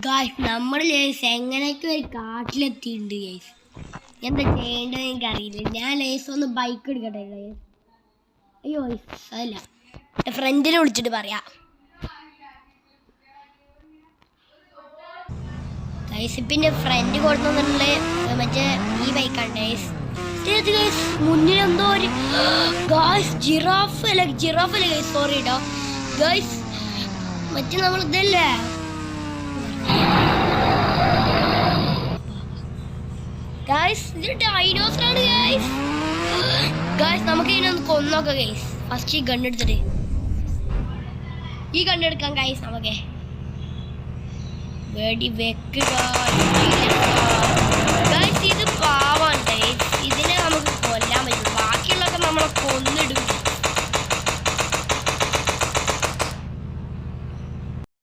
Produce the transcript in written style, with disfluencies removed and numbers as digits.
Guys നമ്മൾ എങ്ങനെയൊക്കെ ഒരു കാട്ടിലെത്തിയിട്ടുണ്ട് ഗൈസ്. എന്താ ചെയ്യേണ്ടത് എനിക്ക് അറിയില്ല. ഞാൻ ലേസ് ഒന്ന് ബൈക്ക് എടുക്കട്ടെ ഗൈസ്. അയ്യോ അതല്ല, എൻ്റെ ഫ്രണ്ടിനെ വിളിച്ചിട്ട് പറയാം. ഗൈസ് ഇപ്പം എൻ്റെ ഫ്രണ്ട് കൊടുത്തുള്ള മറ്റേ ഈ ബൈക്കാണ് ഗൈസ്. മുന്നിലെന്തോ ഒരു ജിറാഫ് അല്ല ഗൈസ്, സോറി കേട്ടോ ഗൈസ്. മറ്റേ നമ്മൾ ഇതല്ലേ ഗൈസ്, ഇത് ഡൈനോസറാണ് ഗൈസ്. ഗൈസ് നമുക്ക് ഇതിനൊന്ന് കൊന്നോക്കാം ഗൈസ്. ഫസ്റ്റ് ഈ ഗണ്ണെടുത്തിട്ട് ഈ ഗണ്ണെടുക്കാം ഗൈസ്. നമുക്ക് വെടി വെക്കുക.